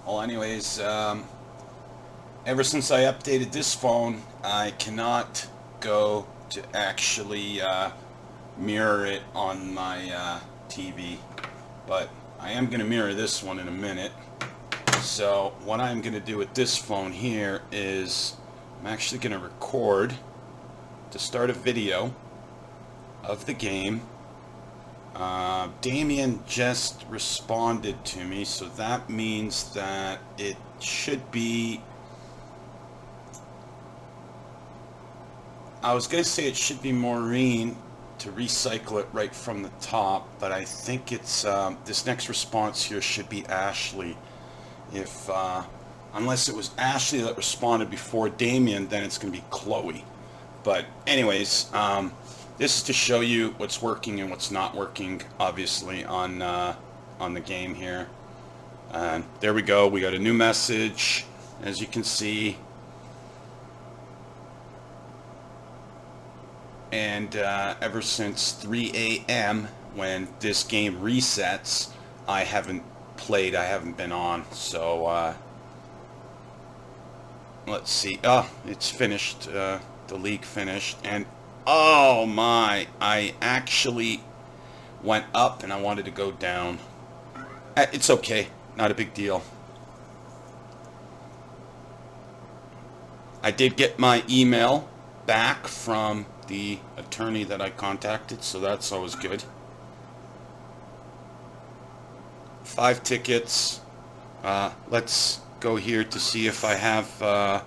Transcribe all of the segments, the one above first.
Well, anyways, ever since I updated this phone, I cannot go to actually mirror it on my TV. But I am going to mirror this one in a minute. So what I'm going to do with this phone here is I'm actually going to record to start a video of the game. Damien just responded to me, so that means that it should be, I was going to say it should be Maureen to recycle it right from the top, but I think it's this next response here should be Ashley. If unless it was Ashley that responded before Damien, then it's going to be Chloe. But anyways, this is to show you what's working and what's not working, obviously, on the game here. And there we go. We got a new message, as you can see. And ever since 3 a.m. when this game resets, I haven't played. I haven't been on. So let's see. Oh, it's finished. The league finished, and oh my, I actually went up and I wanted to go down. It's okay, not a big deal. I did get my email back from the attorney that I contacted, so that's always good. 5 tickets. Let's go here to see if I have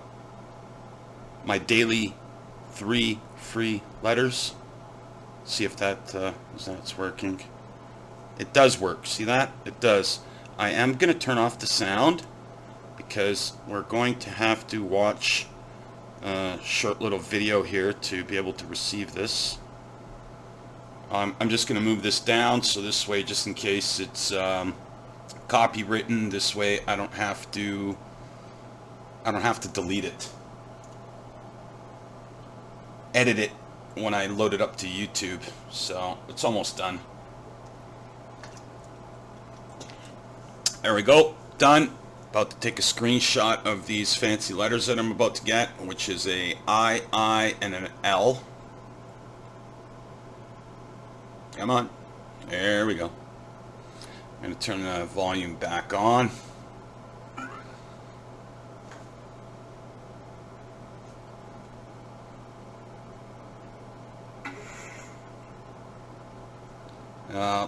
my daily 3 free letters. See if that's working. It does work. See that? It does. I am going to turn off the sound because we're going to have to watch a short little video here to be able to receive this. I'm just going to move this down so this way, just in case it's copywritten, this way I don't have to delete it. Edit it when I load it up to YouTube. So it's almost done. There we go, done. About to take a screenshot of these fancy letters that I'm about to get, which is a I, and an L. Come on, there we go. I'm going to turn the volume back on.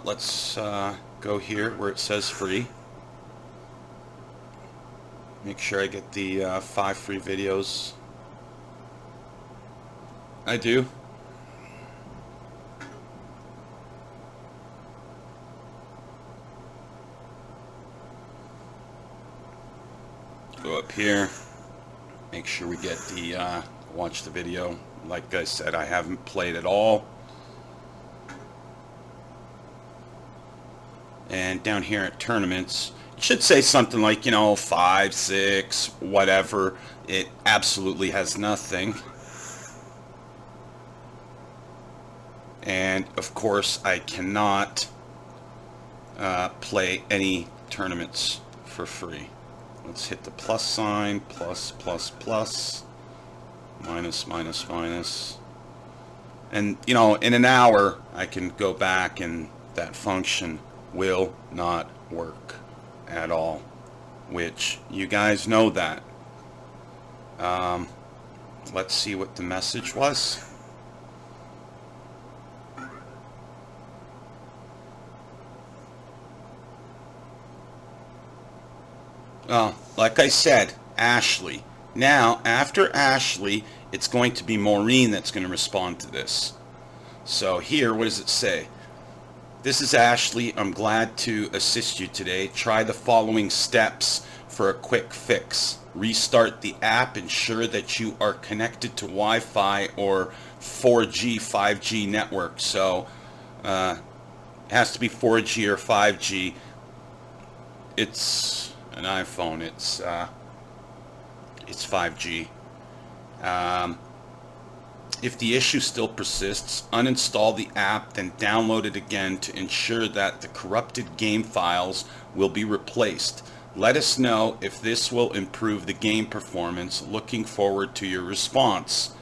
Let's go here where it says free. Make sure I get the 5 free videos. I do. Go up here. Make sure we get the watch the video. Like I said, I haven't played at all. And down here at tournaments, it should say something like, 5, 6, whatever. It absolutely has nothing. And of course, I cannot play any tournaments for free. Let's hit the plus sign, plus, plus, plus, minus, minus, minus. And, in an hour, I can go back and that function will not work at all, which you guys know that. Let's see what the message was. Well, like I said, Ashley. Now, after Ashley, it's going to be Maureen that's going to respond to this. So here, what does it say? This is Ashley. I'm glad to assist you today. Try the following steps for a quick fix. Restart the app. Ensure that you are connected to Wi-Fi or 4G, 5G network. So it has to be 4G or 5G. It's an iPhone. It's 5G. If the issue still persists, uninstall the app, then download it again to ensure that the corrupted game files will be replaced. Let us know if this will improve the game performance. Looking forward to your response.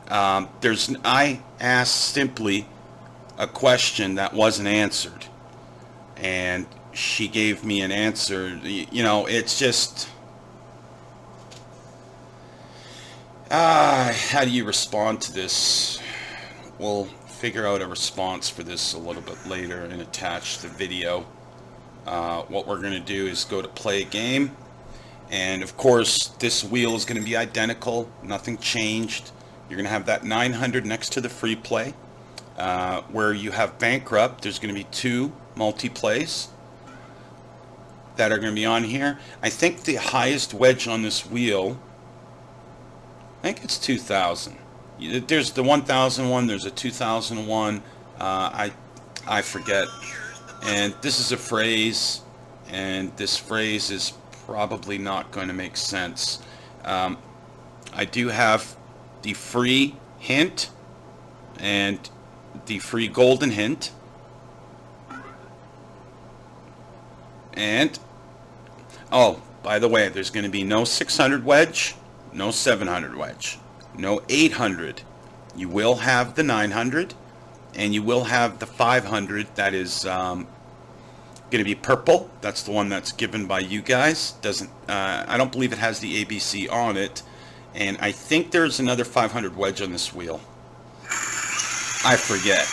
I asked simply a question that wasn't answered, and she gave me an answer. You know, it's just, how do you respond to this? We'll figure out a response for this a little bit later and attach the video. What we're going to do is go to play a game, and of course this wheel is going to be identical, nothing changed. You're going to have that 900 next to the free play. Where you have bankrupt, there's going to be 2 multi-plays that are going to be on here. I think the highest wedge on this wheel, I think it's 2,000. There's the 1,001, there's a 2,001, I forget. And this is a phrase, and this phrase is probably not going to make sense. I do have the free hint and the free golden hint. And, oh, by the way, there's going to be no 600 wedge, no 700 wedge, no 800. You will have the 900, and you will have the 500 that is going to be purple. That's the one that's given by you guys. Doesn't I don't believe it has the ABC on it, and I think there's another 500 wedge on this wheel. I forget.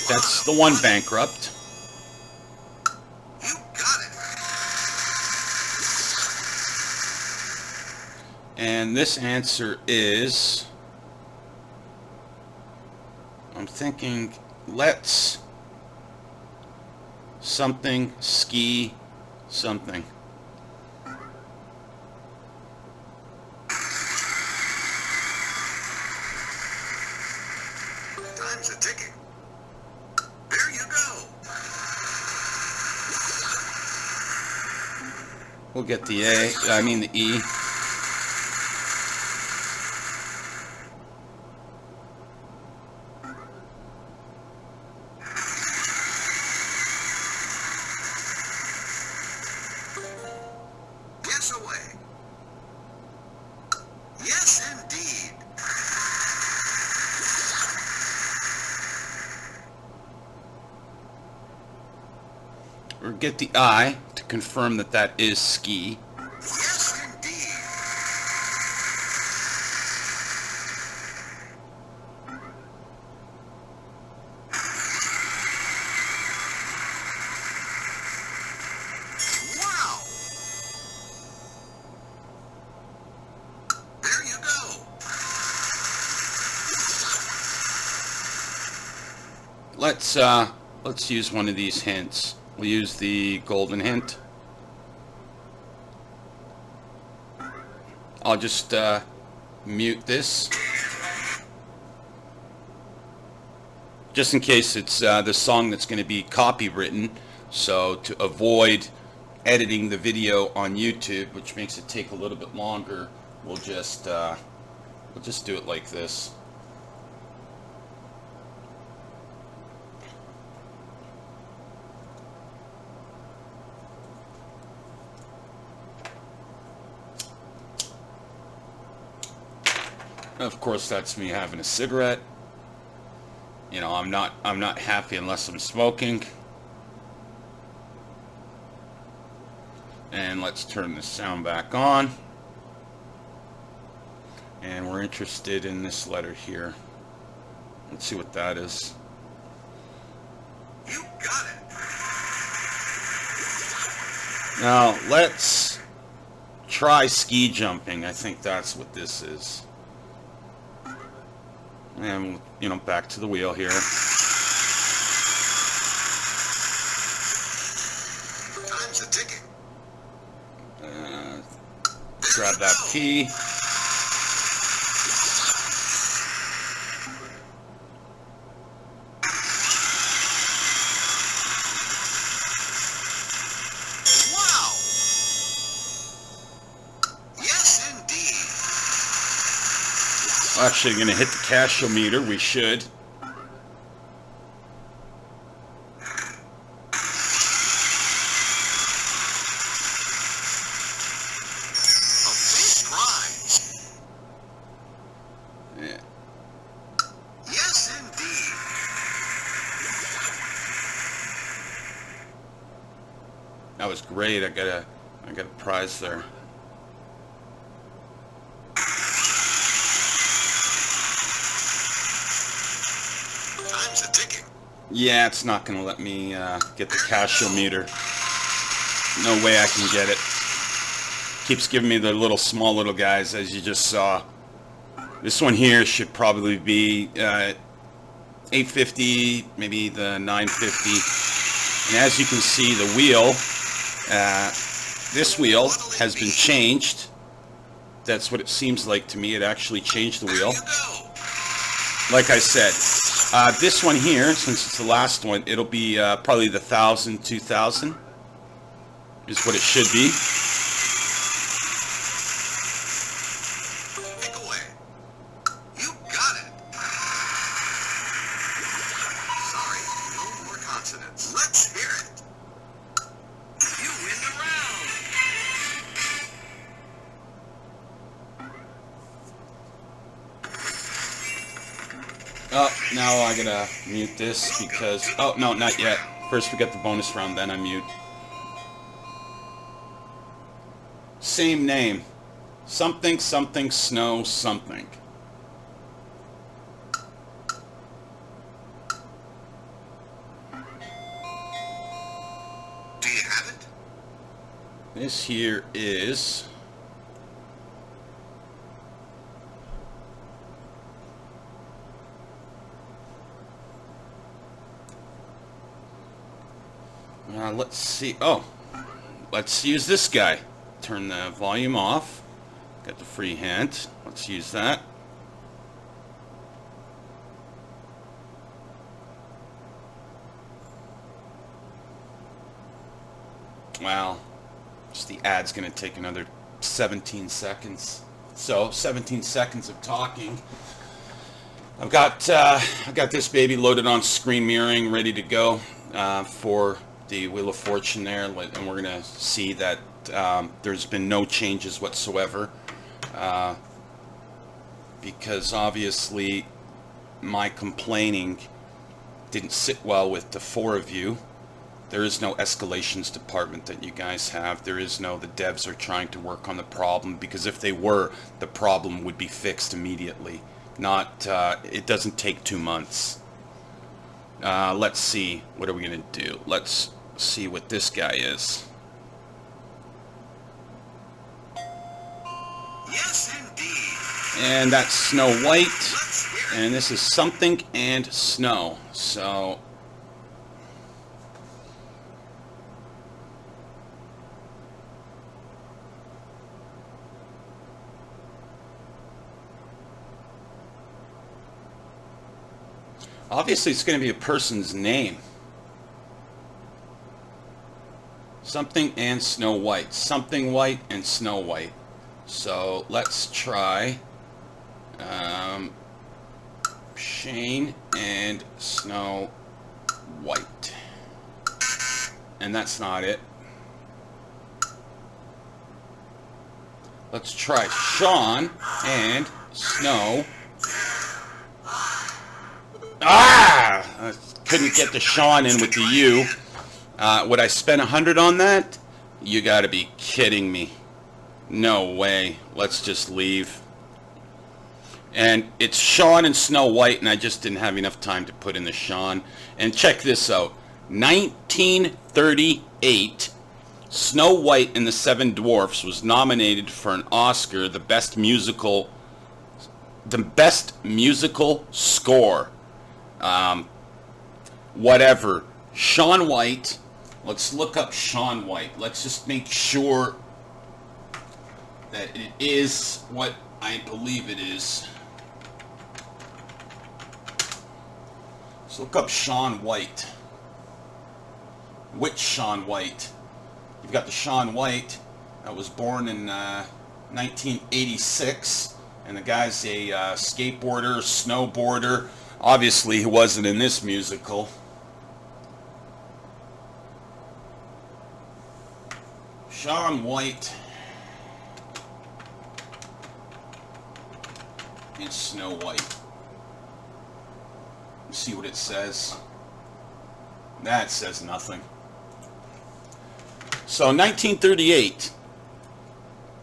That's the one bankrupt. You got it. And this answer is, I'm thinking, let's something ski something. Time's a ticking. There you go. We'll get the the E. Guess away. Yes, indeed. Or get the I to confirm that that is ski. Yes, indeed. Wow. There you go. Let's use one of these hints. We'll use the golden hint. I'll just mute this, just in case it's the song that's going to be copywritten. So to avoid editing the video on YouTube, which makes it take a little bit longer, we'll just do it like this. Of course, that's me having a cigarette. You know, I'm not happy unless I'm smoking. And let's turn the sound back on. And we're interested in this letter here. Let's see what that is. You got it. Now, let's try ski jumping. I think that's what this is. And, you know, back to the wheel here. Time's a ticking. Grab that P. Wow. Yes, indeed. Actually, going to hit the cashometer. We should. That was great. I got a prize there. Time's a ticking. Yeah, it's not going to let me get the Casio-meter. No way I can get it. Keeps giving me the small little guys, as you just saw. This one here should probably be 850, maybe the 950. And as you can see, the wheel, this wheel has been changed. That's what it seems like to me. It actually changed the wheel. Like I said, this one here, since it's the last one, it'll be probably the 1000, 2000 is what it should be. Pick away. You got it. Sorry, no more consonants. Let's hear it. You win the round. Oh, now I gotta mute this because... Oh, no, not yet. First we got the bonus round, then I mute. Same name. Something, something, snow, something. Do you have it? This here is... let's see. Oh, let's use this guy. Turn the volume off. Got the free hand. Let's use that. Wow. Just the ad's going to take another 17 seconds. So, 17 seconds of talking. I've got this baby loaded on screen mirroring, ready to go for the Wheel of Fortune there, and we're going to see that there's been no changes whatsoever, because obviously my complaining didn't sit well with the four of you. There is no escalations department that you guys have. There is no, the devs are trying to work on the problem, because if they were, the problem would be fixed immediately. Not, it doesn't take 2 months. Let's see, what are we going to do? Let's see what this guy is. Yes, indeed. And that's Snow White, and this is something and snow. So obviously it's going to be a person's name. Something and Snow White. Something White and Snow White. So let's try Shane and Snow White. And that's not it. Let's try Sean and Snow. Ah! I couldn't get the Sean in with the U. Would I spend 100 on that? You gotta be kidding me. No way. Let's just leave. And it's Sean and Snow White, and I just didn't have enough time to put in the Sean. And check this out. 1938, Snow White and the Seven Dwarfs was nominated for an Oscar, the best musical score. Whatever. Sean White. Let's look up Sean White. Let's just make sure that it is what I believe it is. Let's look up Sean White. Which Sean White? You've got the Sean White that was born in 1986, and the guy's a skateboarder, snowboarder. Obviously, he wasn't in this musical. Sean White and Snow White. Let's see what it says. That says nothing. So 1938.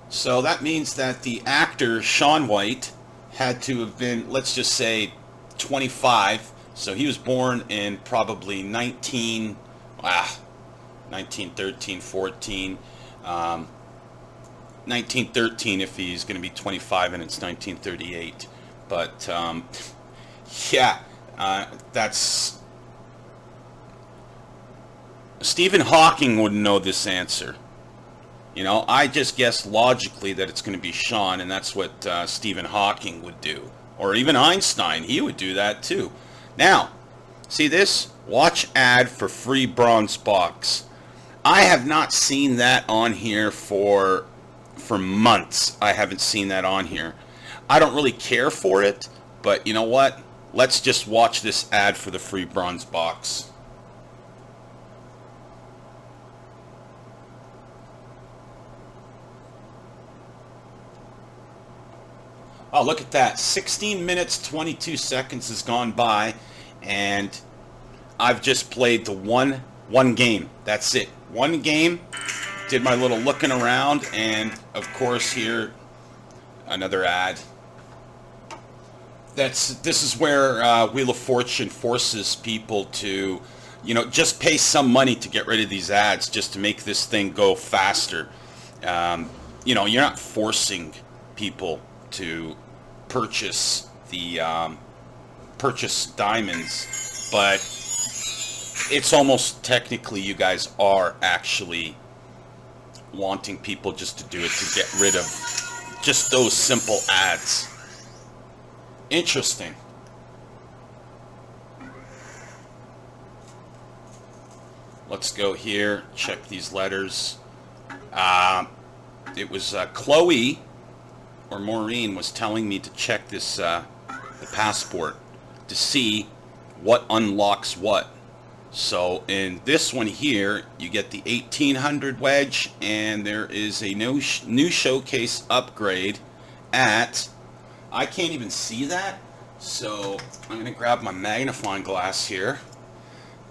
So that means that the actor Shaun White had to have been, let's just say, 25. So he was born in probably 1913, 14. 1913 if he's going to be 25 and it's 1938. But yeah, that's... Stephen Hawking wouldn't know this answer. You know, I just guessed logically that it's going to be Sean, and that's what Stephen Hawking would do. Or even Einstein, he would do that too. Now, see this? Watch ad for free bronze box. I have not seen that on here for months. I haven't seen that on here. I don't really care for it, but you know what? Let's just watch this ad for the free bronze box. Oh, look at that. 16 minutes, 22 seconds has gone by, and I've just played the one game. That's it. One game. Did my little looking around, and of course here, another ad. This is where Wheel of Fortune forces people to, you know, just pay some money to get rid of these ads just to make this thing go faster. You know, you're not forcing people to purchase the purchase diamonds, but it's almost technically you guys are actually wanting people just to do it to get rid of just those simple ads. Interesting. Let's go here, check these letters. It was Chloe or Maureen was telling me to check this the passport to see what unlocks what. So in this one here, you get the 1800 wedge, and there is a new showcase upgrade at, I can't even see that, so I'm going to grab my magnifying glass here,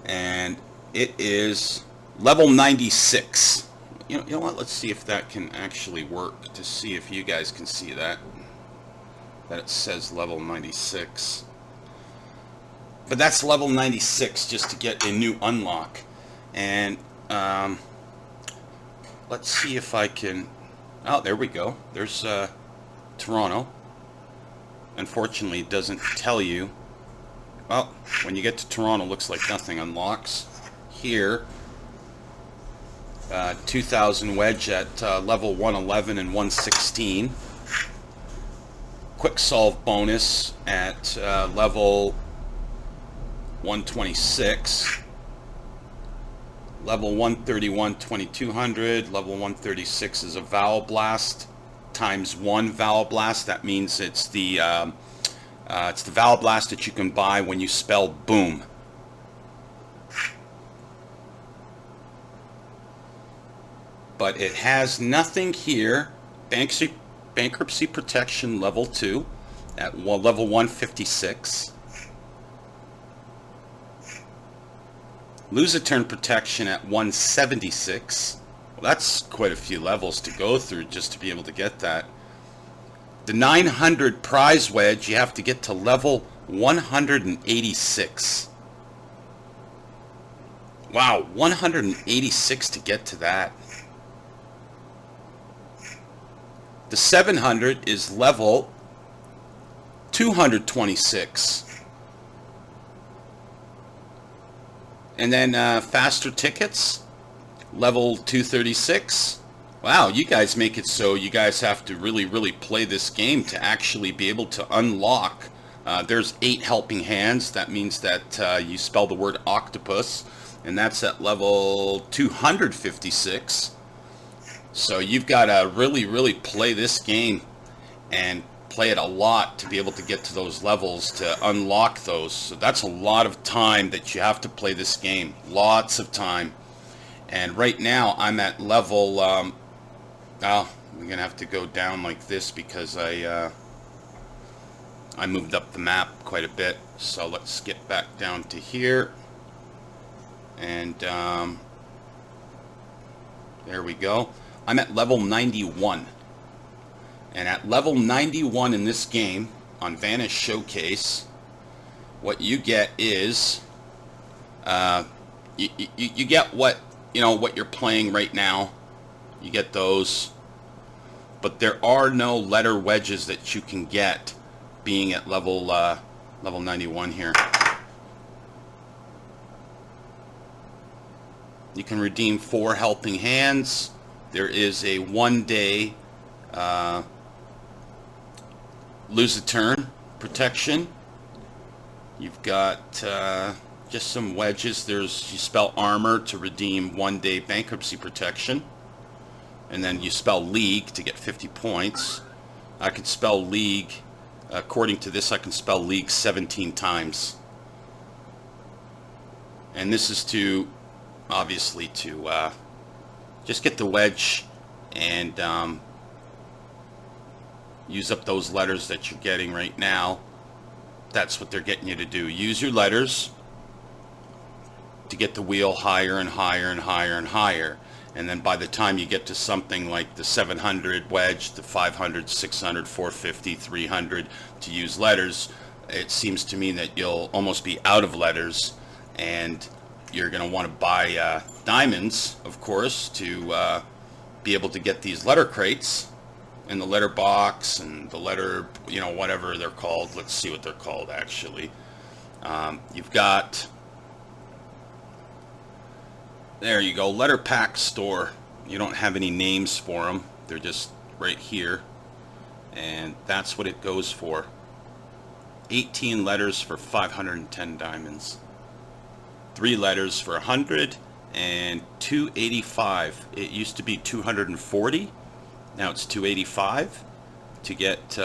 and it is level 96. You know what, let's see if that can actually work, to see if you guys can see that it says level 96. But that's level 96 just to get a new unlock. And let's see if I can... Oh, there we go. There's Toronto. Unfortunately, it doesn't tell you. Well, when you get to Toronto, looks like nothing unlocks. Here, 2000 wedge at level 111 and 116. Quick solve bonus at level 126, level 131, 2200, level 136 is a Vowel Blast times 1 Vowel Blast. That means it's the Vowel Blast that you can buy when you spell boom. But it has nothing here. Bankruptcy protection level 2 at level 156. Lose a turn protection at 176. Well, that's quite a few levels to go through just to be able to get that. The 900 prize wedge, you have to get to level 186. Wow, 186 to get to that. The 700 is level 226. And then faster tickets, level 236. Wow, you guys make it so you guys have to really, really play this game to actually be able to unlock. There's 8 helping hands. That means that you spell the word octopus, and that's at level 256. So you've got to really, really play this game and play it a lot to be able to get to those levels to unlock those. So that's a lot of time that you have to play this game. Lots of time. And right now I'm at level we're gonna have to go down like this because I moved up the map quite a bit. So let's get back down to here, and There we go. I'm at level 91. And at level 91 in this game, on Vanish Showcase, what you get is, you get what, what you're playing right now. You get those. But there are no letter wedges that you can get being at level 91 here. You can redeem 4 helping hands. There is a 1-day lose a turn protection. You've got just some wedges. You spell armor to redeem 1-day bankruptcy protection. And then you spell league to get 50 points. I can spell league, according to this, I can spell league 17 times. And this is to, obviously, to just get the wedge and use up those letters that you're getting right now. That's what they're getting you to do. Use your letters to get the wheel higher and higher and higher and higher. And then by the time you get to something like the 700 wedge, the 500, 600, 450, 300 to use letters, it seems to me that you'll almost be out of letters, and you're going to want to buy diamonds, of course, to be able to get these letter crates and the letter box and the letter, whatever they're called. Let's see what they're called, actually. You've got... There you go, letter pack store. You don't have any names for them. They're just right here. And that's what it goes for. 18 letters for 510 diamonds. 3 letters for 100 and 285. It used to be 240. Now it's 285 to get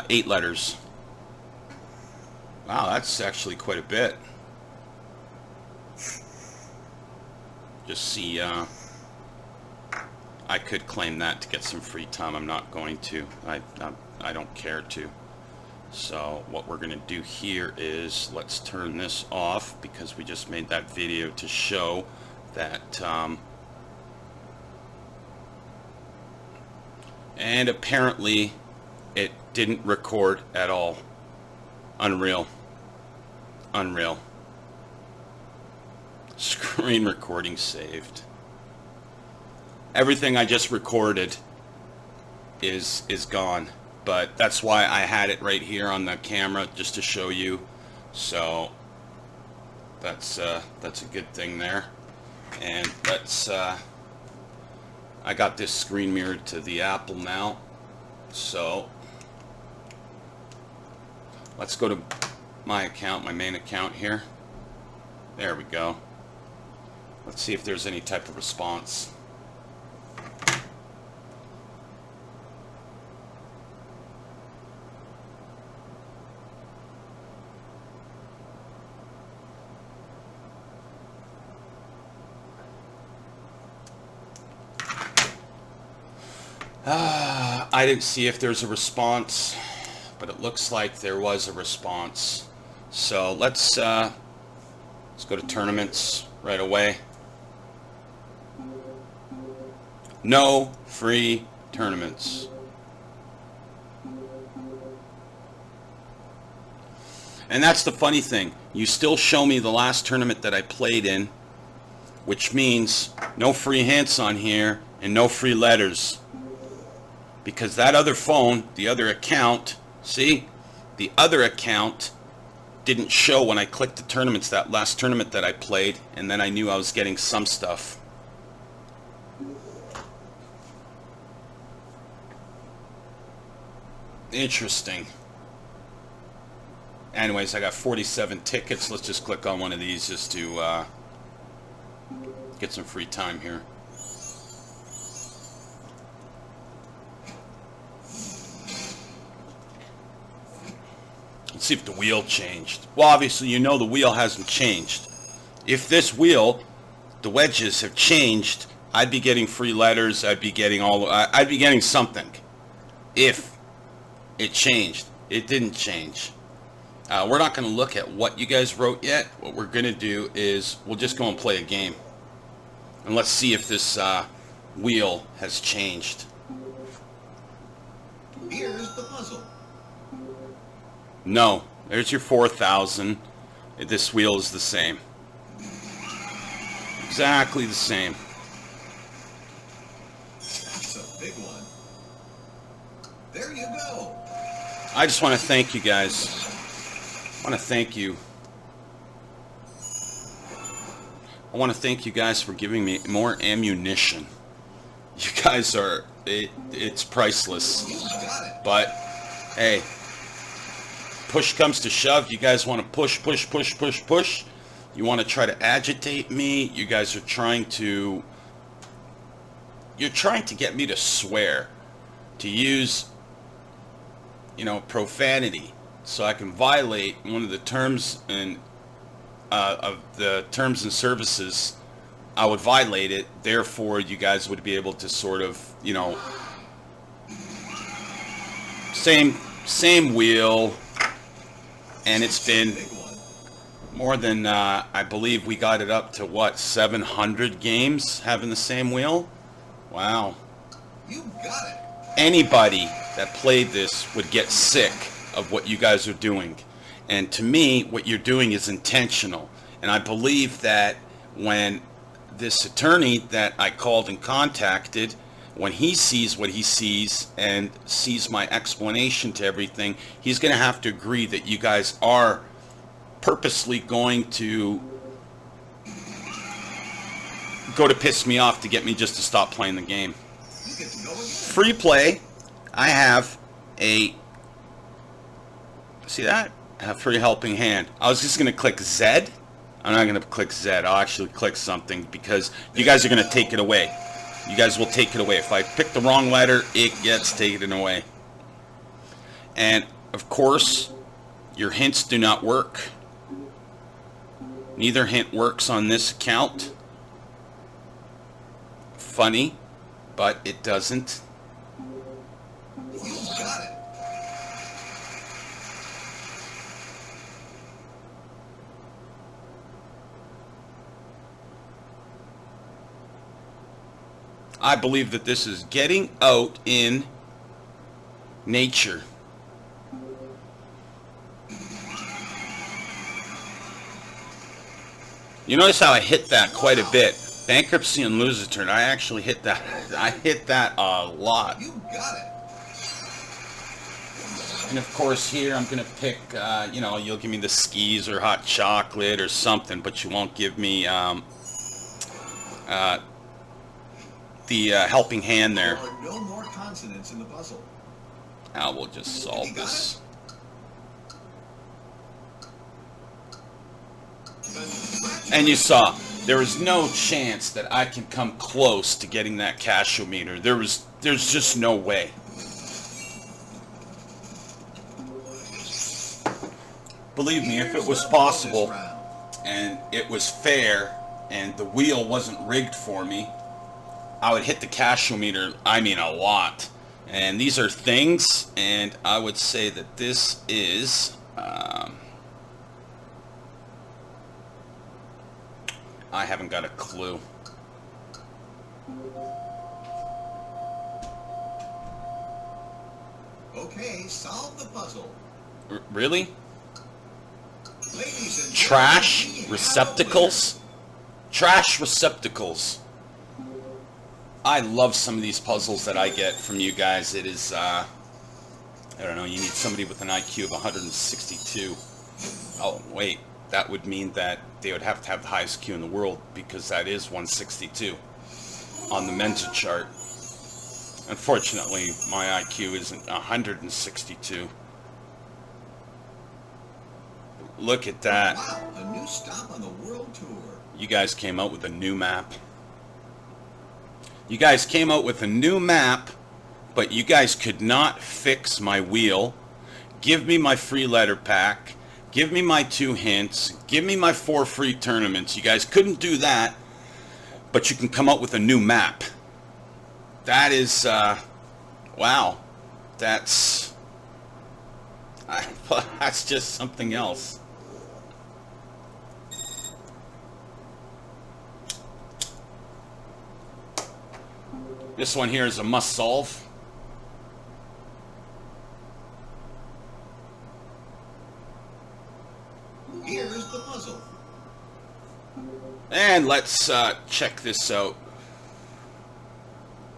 8 letters. Wow, that's actually quite a bit. Just see, I could claim that to get some free time. I'm not going to. I don't care to. So what we're going to do here is let's turn this off, because we just made that video to show that and apparently it didn't record at all. Unreal. Unreal. Screen recording saved. Everything I just recorded is gone, but that's why I had it right here on the camera, just to show you. So that's a good thing there. And let's I got this screen mirrored to the Apple now, so let's go to my account, my main account here. There we go. Let's see if there's any type of response. I didn't see if there's a response, but it looks like there was a response. So let's go to tournaments right away. No free tournaments. And that's the funny thing. You still show me the last tournament that I played in, which means no free hints on here and no free letters. Because that other phone, the other account, see? The other account didn't show when I clicked the tournaments, that last tournament that I played, and then I knew I was getting some stuff. Interesting. Anyways, I got 47 tickets. Let's just click on one of these just to get some free time here. Let's see if the wheel changed. Well, obviously, you know the wheel hasn't changed. If this wheel, the wedges have changed, I'd be getting free letters. I'd be getting I'd be getting something. If it changed. It didn't change. We're not going to look at what you guys wrote yet. What we're going to do is we'll just go and play a game. And let's see if this wheel has changed. Here's the puzzle. No, there's your 4,000. This wheel is the same. Exactly the same. That's a big one. There you go. I just want to thank you guys. I want to thank you. I want to thank you guys for giving me more ammunition. You guys are, it's priceless. You got it. But, hey, push comes to shove. You guys want to push, push, push, push, push. You want to try to agitate me. You guys are trying to, you're trying to get me to swear, to use, you know, profanity, so I can violate one of the terms and of the terms and services. I would violate it, therefore you guys would be able to sort of, you know, same wheel, and it's been Big one. more than I believe we got it up to what, 700 games having the same wheel. Wow. You got it. Anybody that played this would get sick of what you guys are doing. And to me, what you're doing is intentional. And I believe that when this attorney that I called and contacted, when he sees what he sees and sees my explanation to everything, he's going to have to agree that you guys are purposely going to go to piss me off to get me just to stop playing the game. You get to go again. Free play. I have a, see that? I have free helping hand. I was just going to click Z. I'm not going to click Z. I'll actually click something because you guys are going to take it away. You guys will take it away. If I pick the wrong letter, it gets taken away. And of course, your hints do not work. Neither hint works on this account. Funny, but it doesn't. You got it. I believe that this is getting out in nature. You notice how I hit that quite a bit. Bankruptcy and lose a turn. I actually hit that. I hit that a lot. You got it. And of course here I'm going to pick, you know, you'll give me the skis or hot chocolate or something, but you won't give me the helping hand there. There are no more consonants in the puzzle. Now we'll just solve You got this. And you saw, there was no chance that I can come close to getting that cashometer. There's just no way. Believe me, if it was possible and it was fair and the wheel wasn't rigged for me, I would hit the cashometer, I mean a lot. And these are things, and I would say that this is I haven't got a clue. Okay, solve the puzzle. Really? Ladies and Trash gentlemen, we have a receptacles? Trash receptacles. I love some of these puzzles that I get from you guys. It is, I don't know, you need somebody with an IQ of 162. Oh, wait, that would mean that they would have to have the highest IQ in the world, because that is 162 on the Mensa chart. Unfortunately, my IQ isn't 162. Look at that. Wow, a new stop on the world tour. You guys came out with a new map. You guys came out with a new map, but you guys could not fix my wheel, give me my free letter pack, give me my 2 hints, give me my 4 free tournaments. You guys couldn't do that, but you can come out with a new map. That is, wow. That's just something else. This one here is a must solve. Here's the puzzle. And let's check this out.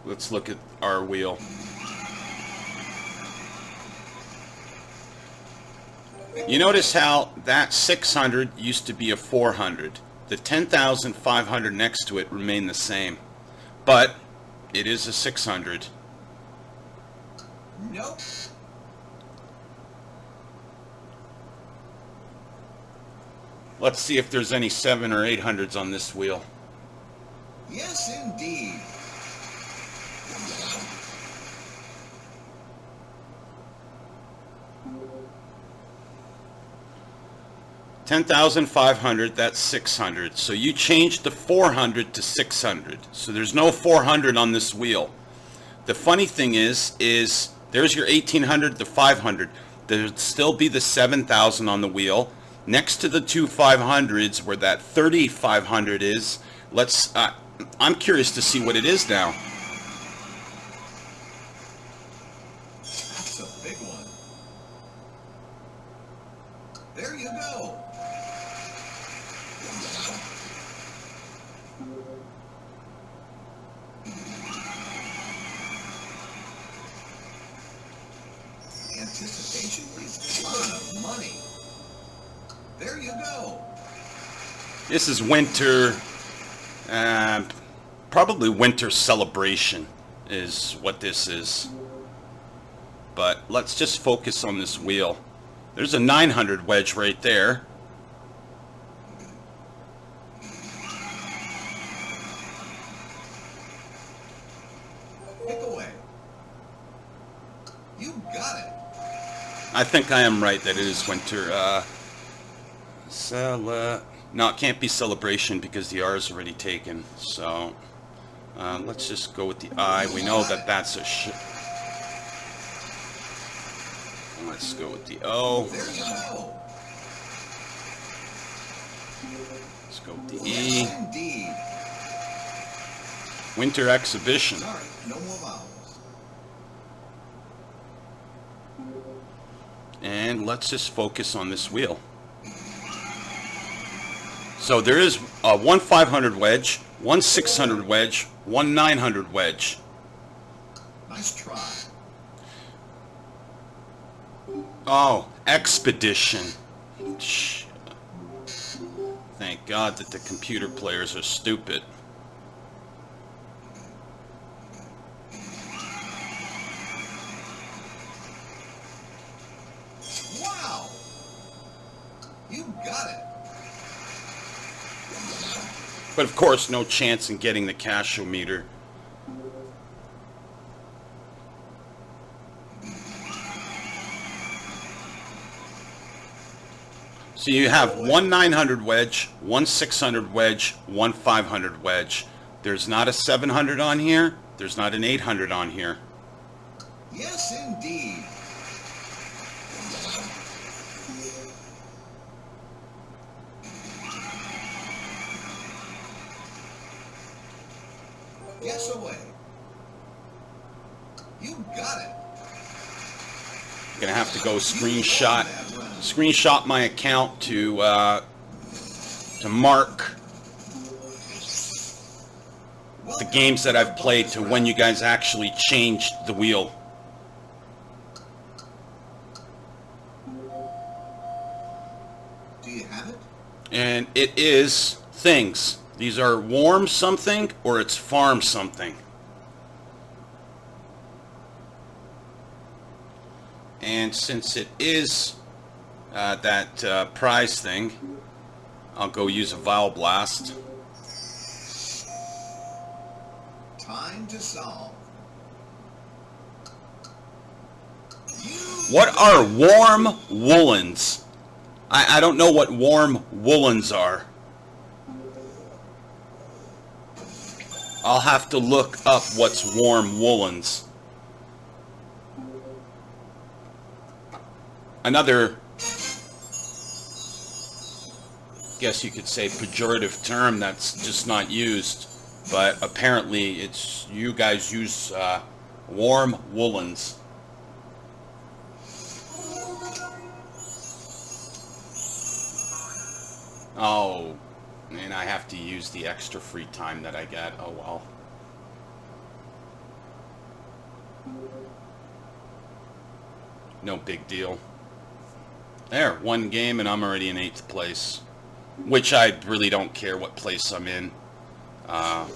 Let's look at our wheel. You notice how that 600 used to be a 400. The 10,500 next to it remain the same. But it is a 600. Nope. Let's see if there's any 7 or 800s on this wheel. Yes, indeed. $10,500, that's 600. So you changed the 400 to 600. So there's no 400 on this wheel. The funny thing is there's your 1800, the 500. There'd still be the 7,000 on the wheel. Next to the two 500s where that 3,500 is, I'm curious to see what it is now. That's a big one. There you go. Anticipation is a lot of money. There you go. This is winter, probably winter celebration is what this is. But let's just focus on this wheel. There's a 900 wedge right there. Pick away. You got it. I think I am right that it is winter. No, it can't be celebration because the R is already taken. So let's just go with the I. We know that that's a Let's go with the O. There you go. Let's go with the E. Yes, indeed. Winter exhibition. Sorry, no more vowels. And let's just focus on this wheel. So there is one 500 wedge, one 600 wedge, one 900 wedge. Nice try. Oh, expedition. Thank God that the computer players are stupid. Wow. You got it. But of course, no chance in getting the cashometer. So you have one 900 wedge, one 600 wedge, one 500 wedge. There's not a 700 on here. There's not an 800 on here. Yes, indeed. Yes, away. You got it. I'm gonna have to go screenshot my account to mark the games that I've played to when you guys actually changed the wheel. Do you have it? And it is things. These are warm something or it's farm something. And since it is that prize thing, I'll go use a vowel blast. Time to solve. What are warm woolens? I don't know what warm woolens are. I'll have to look up what's warm woolens. Another, guess you could say, pejorative term that's just not used. but apparently it's you guys use warm woolens. Oh, and I have to use the extra free time that I get. Oh well. No big deal. There, one game and I'm already in 8th place. Which I really don't care what place I'm in. Let's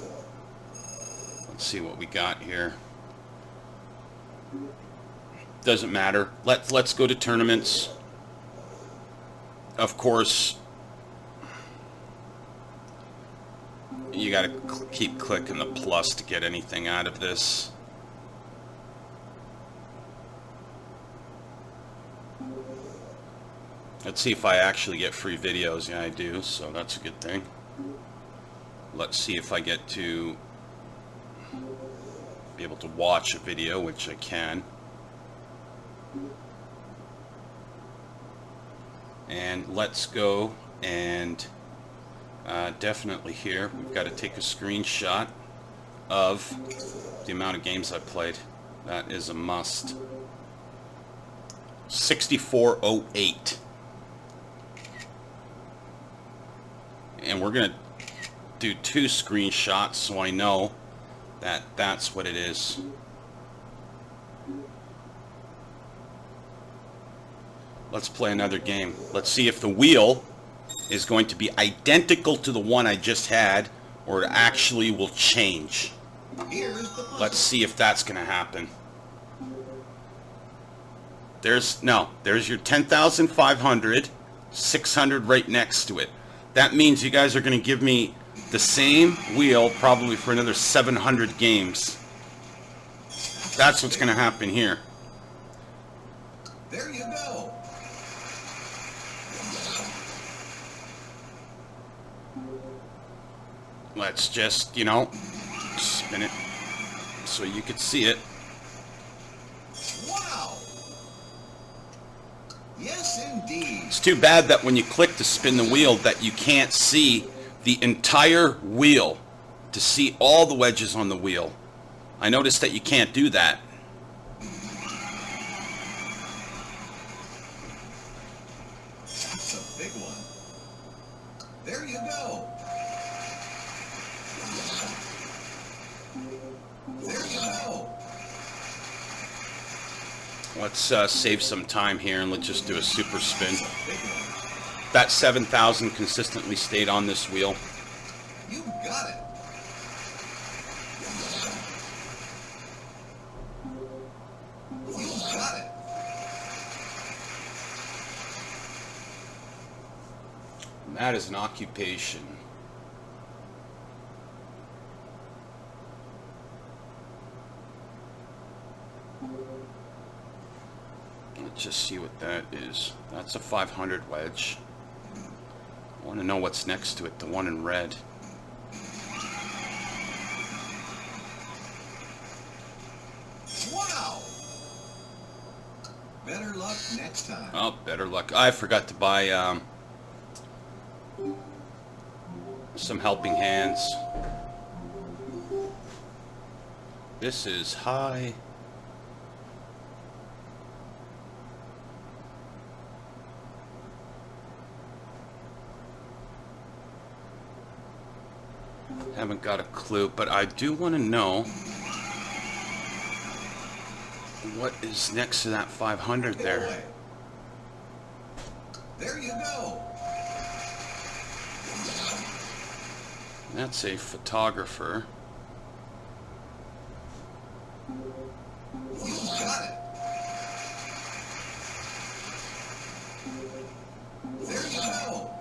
see what we got here. Doesn't matter. Let's go to tournaments. Of course, you gotta keep clicking the plus to get anything out of this. Let's see if I actually get free videos. Yeah, I do, so that's a good thing. Let's see if I get to be able to watch a video, which I can. And let's go and definitely here, we've got to take a screenshot of the amount of games I played. That is a must. 6408. And we're going to do 2 screenshots so I know that that's what it is. Let's play another game. Let's see if the wheel is going to be identical to the one I just had, or it actually will change. Let's see if that's going to happen. There's your 10,500, 600 right next to it. That means you guys are going to give me the same wheel probably for another 700 games. That's what's going to happen here. There you go. Let's just, you know, spin it so you could see it. Wow. Yes, indeed. It's too bad that when you click to spin the wheel that you can't see the entire wheel to see all the wedges on the wheel. I noticed that you can't do that. That's a big one. There you go. There you go. Let's save some time here and let's just do a super spin. That 7,000 consistently stayed on this wheel. You got it. You got it. That is an occupation. Let's just see what that is. That's a 500 wedge. I want to know what's next to it, the one in red. Wow. Better luck next time. Oh, better luck. I forgot to buy some helping hands. This is high. Haven't got a clue, but I do want to know what is next to that 500 there. There you go. That's a photographer. You got it. There you go.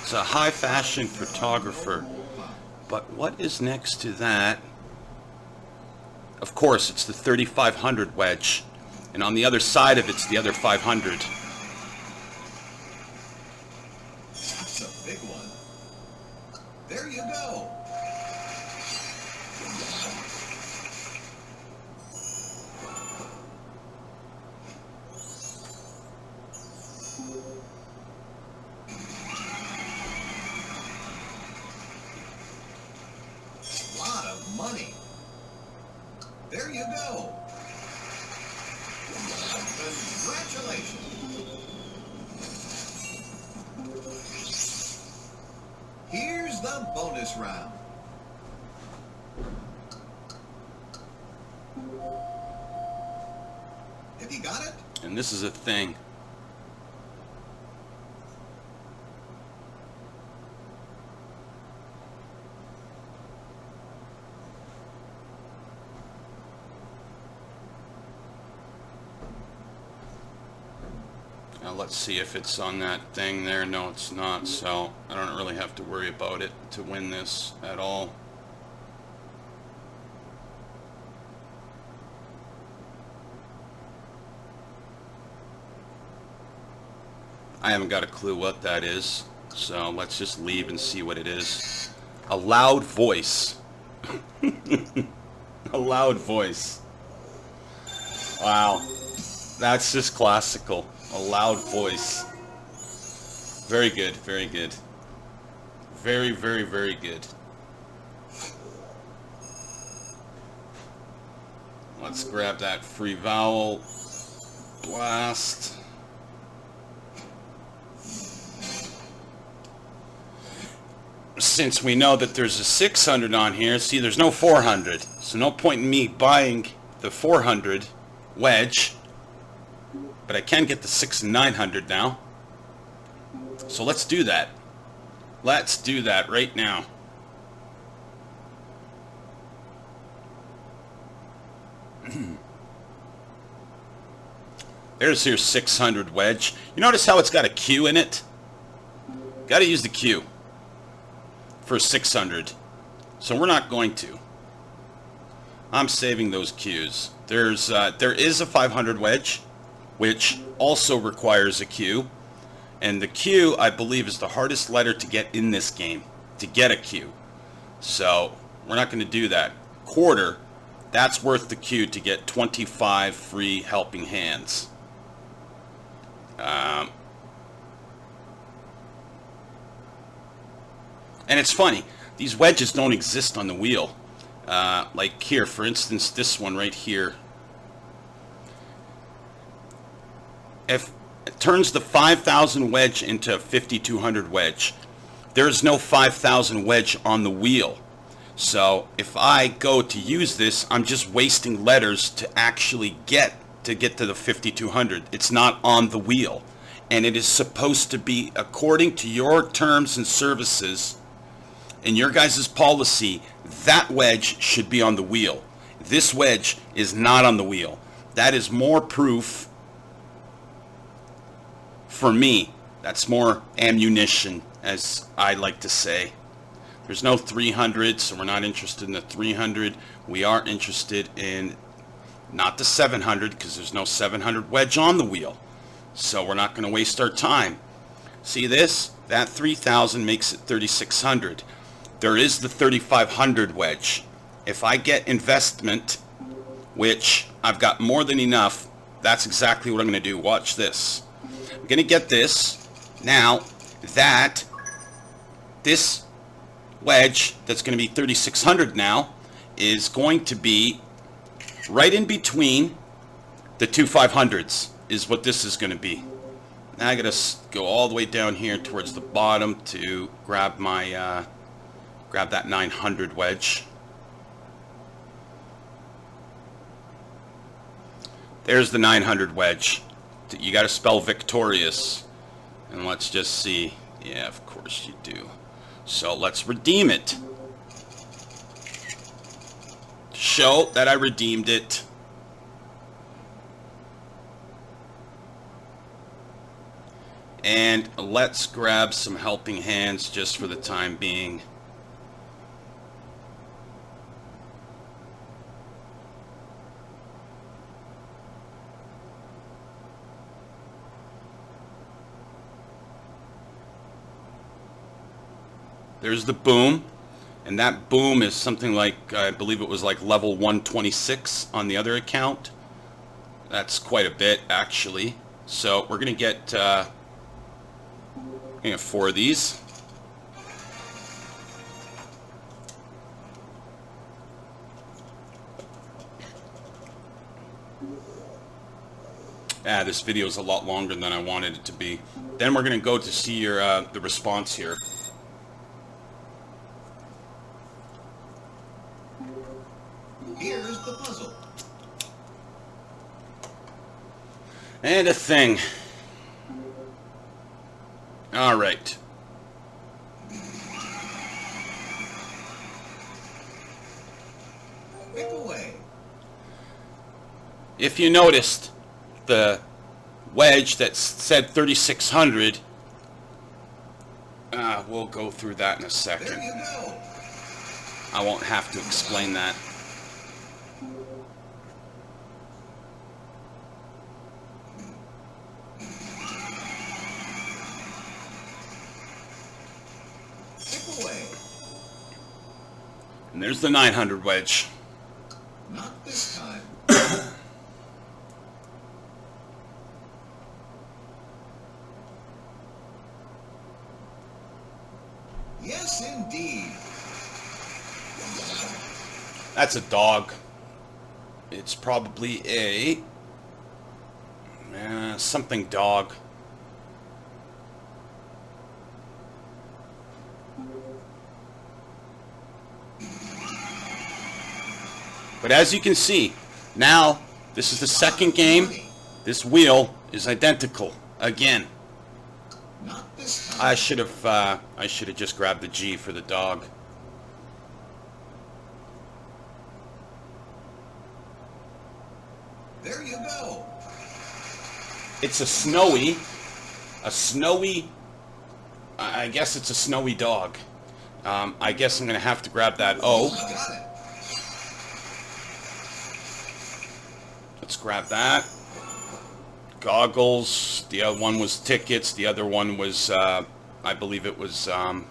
It's a high fashion photographer. But what is next to that? Of course, it's the 3,500 wedge. And on the other side of it's the other 500. That's a big one. There you go. you go. Congratulations. Here's the bonus round. Have you got it? And this is a thing. Now let's see if it's on that thing there. No, it's not, so I don't really have to worry about it to win this at all. I haven't got a clue what that is, so let's just leave and see what it is. A loud voice. A loud voice. Wow. That's just classical. A loud voice. Very good, very good. Very, very, very good. Let's grab that free vowel. Blast. Since we know that there's a 600 on here, see, there's no 400. So no point in me buying the 400 wedge. But I can get the 6 and 900 now. So let's do that. Let's do that right now. There's your 600 wedge. You notice how it's got a Q in it? Got to use the Q for 600. So we're not going to. I'm saving those Qs. There is a 500 wedge, which also requires a Q. And the Q, I believe, is the hardest letter to get in this game, to get a Q. So we're not going to do that. Quarter, that's worth the Q to get 25 free helping hands. And it's funny, these wedges don't exist on the wheel. Like here, for instance, this one right here. If it turns the 5,000 wedge into a 5,200 wedge, there's no 5,000 wedge on the wheel. So if I go to use this, I'm just wasting letters to actually get to the 5,200. It's not on the wheel. And it is supposed to be, according to your terms and services, in your guys' policy, that wedge should be on the wheel. This wedge is not on the wheel. That is more proof for me. That's more ammunition, as I like to say. There's no 300, so we're not interested in the 300. We are interested in not the 700, because there's no 700 wedge on the wheel. So we're not going to waste our time. See this? That 3,000 makes it 3,600. There is the 3,500 wedge. If I get investment, which I've got more than enough, that's exactly what I'm going to do. Watch this. I'm going to get this. Now, this wedge that's going to be 3,600 now is going to be right in between the two 500s is what this is going to be. Now I got to go all the way down here towards the bottom to grab my grab that 900 wedge. There's the 900 wedge. You got to spell victorious. And let's just see. Yeah, of course you do. So let's redeem it. Show that I redeemed it. And let's grab some helping hands just for the time being. There's the boom, and that boom is something like, I believe it was like level 126 on the other account. That's quite a bit, actually. So we're going to get 4 of these. This video is a lot longer than I wanted it to be. Then we're going to go to see your the response here. Here's the puzzle. And a thing. All right. Pick away. If you noticed the wedge that said 3600, we'll go through that in a There second. you go. I won't have to explain that. Pick away. And there's the 900 wedge. Not this time. Yes, indeed. That's a dog. It's probably a something dog. But as you can see, now this is the second game. This wheel is identical again. Not this time. I should have just grabbed the G for the dog. There you go. It's a snowy, I guess it's a snowy dog. I guess I'm going to have to grab that O. Got it. Let's grab that. Goggles. The other one was tickets. The other one was, I believe it was, I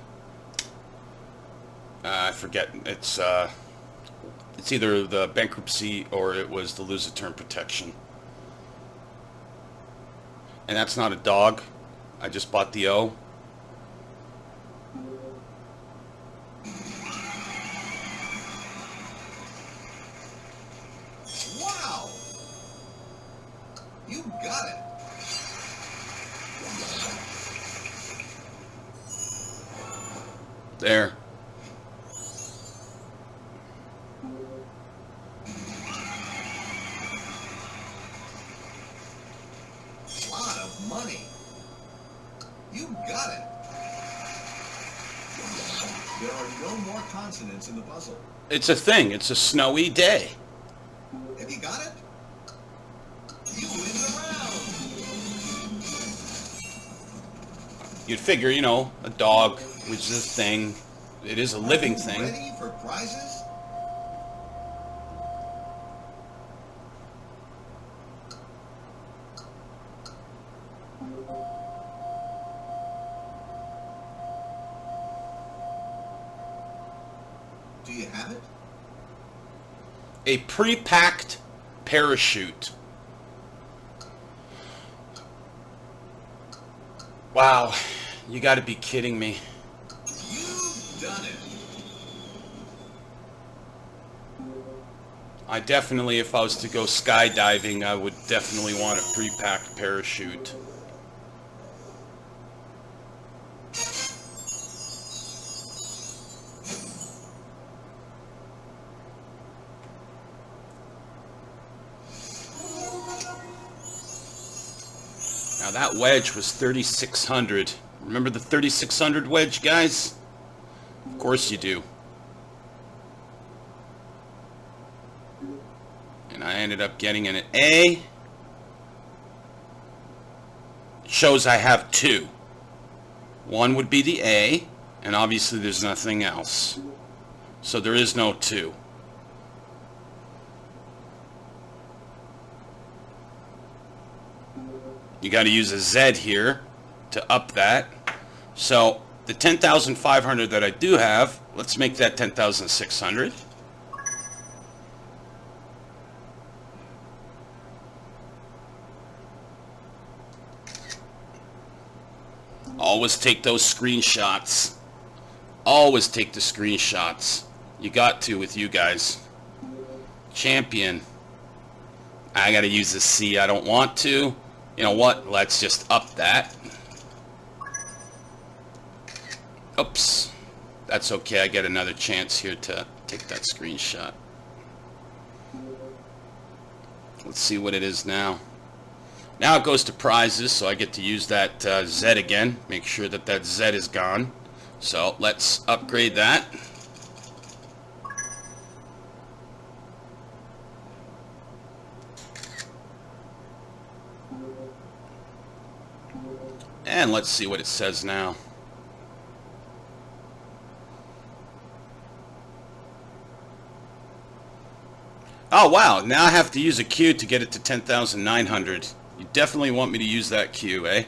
forget. It's either the bankruptcy or it was the lose a term protection. And that's not a dog. I just bought the O. Wow. You got it. There. Lot of money. You got it. There are no more consonants in the puzzle. It's a thing. It's a snowy day. Have you got it? You win the round. You'd figure, you know, a dog, which is a thing. It is a living thing. Ready for prizes? Do you have it? A pre-packed parachute. Wow, you got to be kidding me. You've done it. I definitely, if I was to go skydiving, I would definitely want a pre-packed parachute. Now that wedge was 3,600. Remember the 3,600 wedge, guys? Of course you do. And I ended up getting an A. Shows I have two. One would be the A, and obviously there's nothing else. So there is no 2. You got to use a Z here to up that. So the 10,500 that I do have, let's make that 10,600. Always take those screenshots. Always take the screenshots. You got to with you guys. Champion. I gotta use the C. I don't want to. You know what? Let's just up that. Oops. That's okay. I get another chance here to take that screenshot. Let's see what it is now. Now it goes to prizes, so I get to use that Z again. Make sure that that Z is gone. So let's upgrade that. And let's see what it says now. Oh wow, now I have to use a Q to get it to 10,900. You definitely want me to use that Q, eh?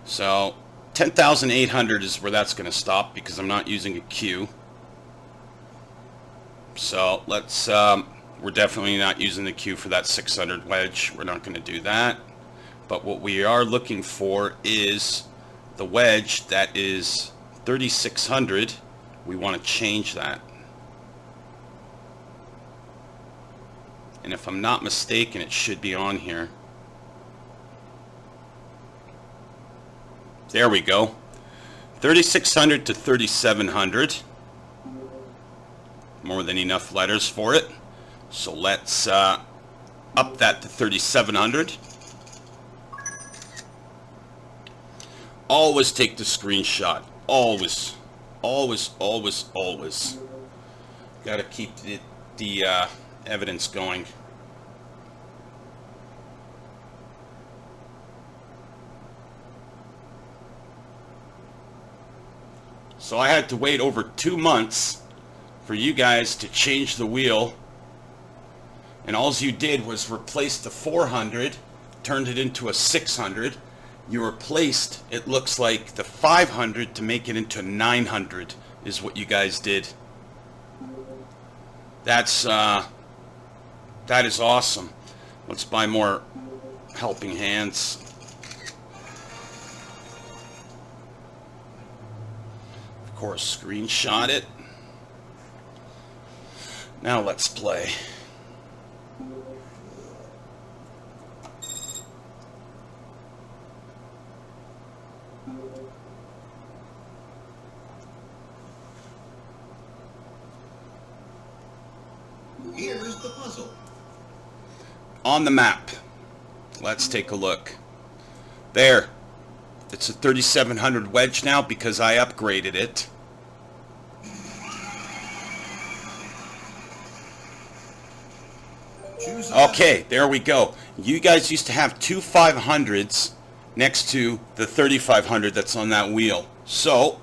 So 10,800 is where that's going to stop because I'm not using a Q. So let's, we're definitely not using the Q for that 600 wedge. We're not going to do that. But what we are looking for is the wedge that is 3,600. We want to change that. And if I'm not mistaken, it should be on here. There we go. 3,600 to 3,700. More than enough letters for it. So let's up that to 3,700. Always take the screenshot. Always. Always, always, always. Gotta keep the evidence going. So I had to wait over 2 months for you guys to change the wheel, and all you did was replace the 400, turned it into a 600. You replaced, it looks like, the 500 to make it into 900 is what you guys did. That's that is awesome. Let's buy more helping hands. Of course, screenshot it. Now let's play. Here's the puzzle. On the map. Let's take a look. There. It's a 3,700 wedge now because I upgraded it. Okay, there we go. You guys used to have two 500s next to the 3,500 that's on that wheel. So,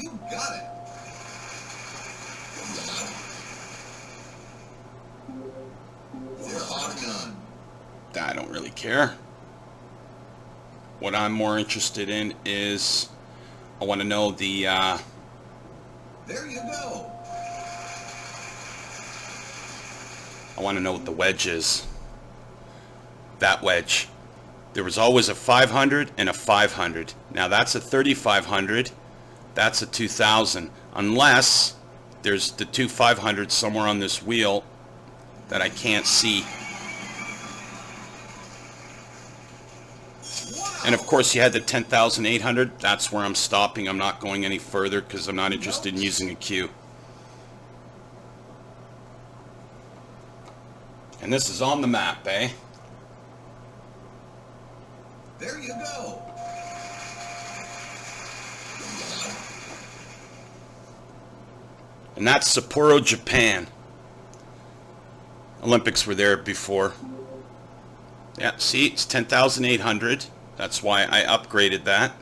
You got it. You're on gun. I don't really care. What I'm more interested in is I want to know the There you go. I want to know what the wedge is. That wedge. There was always a 500 and a 500. Now that's a 3,500. That's a 2,000. Unless there's the two 500s somewhere on this wheel that I can't see. And of course you had the 10,800. That's where I'm stopping. I'm not going any further because I'm not interested in using a Q. And this is on the map, eh? There you go. And that's Sapporo, Japan. Olympics were there before. Yeah, see, it's 10,800. That's why I upgraded that.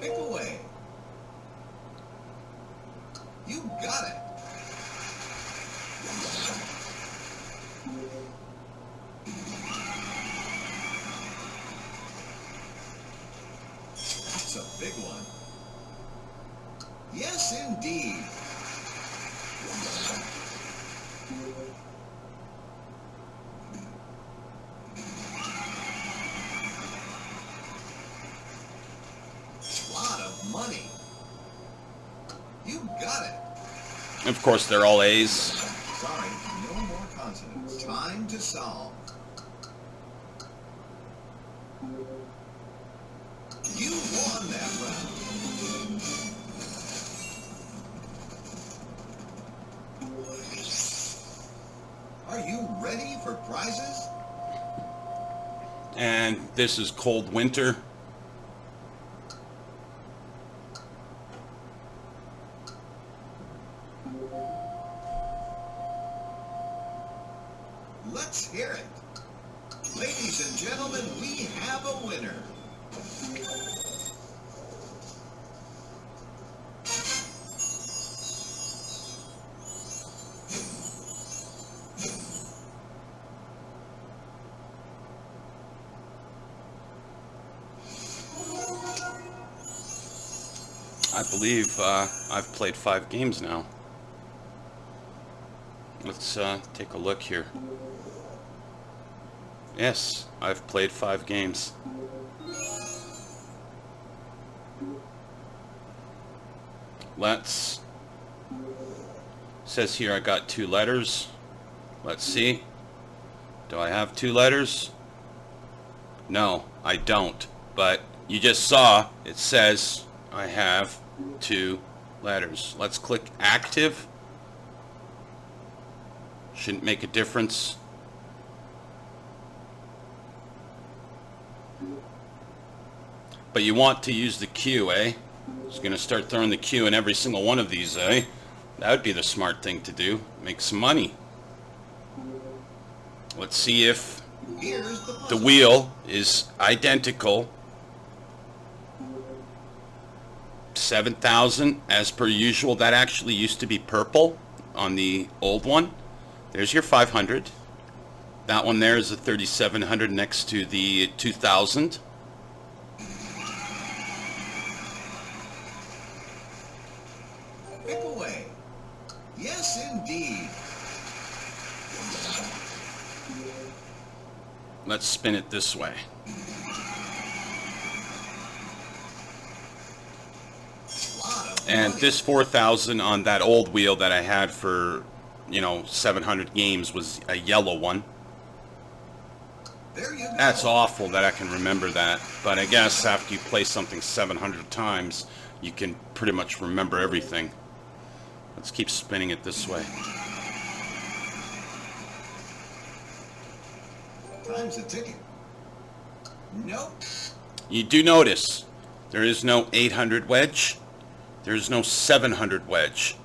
Pick away. You got it. That's a big one. Yes, indeed. Lot of money. You got it. Of course, they're all A's. Sorry, no more consonants. Time to solve. You won that round. Are you ready for prizes? And this is Cold Winter. Let's hear it. Ladies and gentlemen, we have a winner. I believe I've played 5 games now. Let's take a look here. Yes, I've played 5 games. Let's... Says here I got 2 letters. Let's see. Do I have 2 letters? No, I don't. But you just saw it says I have 2 letters. Let's click active. Shouldn't make a difference. But you want to use the Q, eh? It's going to start throwing the Q in every single one of these, eh? That would be the smart thing to do. Make some money. Let's see if the wheel is identical. 7,000 as per usual. That actually used to be purple on the old one. There's your 500. That one there is a 3,700 next to the 2,000. Pick away. Yes, indeed. Let's spin it this way. And this 4,000 on that old wheel that I had for, 700 games was a yellow one. There you go. That's awful that I can remember that. But I guess after you play something 700 times, you can pretty much remember everything. Let's keep spinning it this way. Time's a ticking. Nope. You do notice there is no 800 wedge. There's no 700 wedge.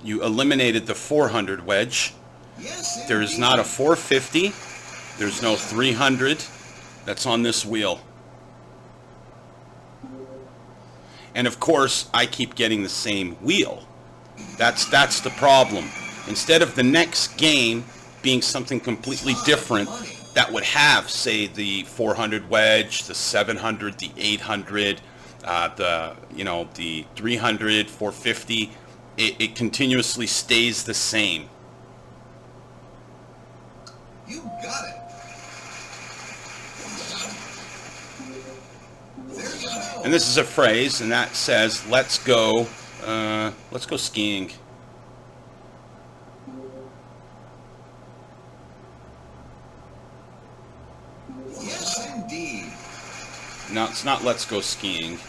You eliminated the 400 wedge. Yes, There is not a 450. There's no 300 that's on this wheel. And of course, I keep getting the same wheel. That's the problem. Instead of the next game being something completely different that would have, say, the 400 wedge, the 700, the 800, the 300, 450, it continuously stays the same. You got it. There you go. And this is a phrase, and that says, let's go skiing. Yes, indeed. No, it's not let's go skiing.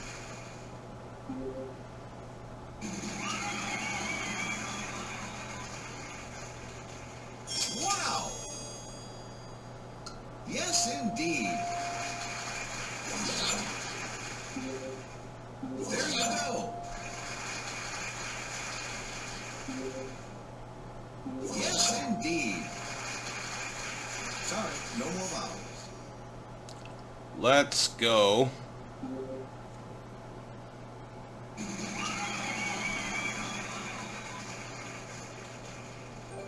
Wow. Yes, indeed. There you go. Yes, indeed. Sorry, no more vowels. Let's go.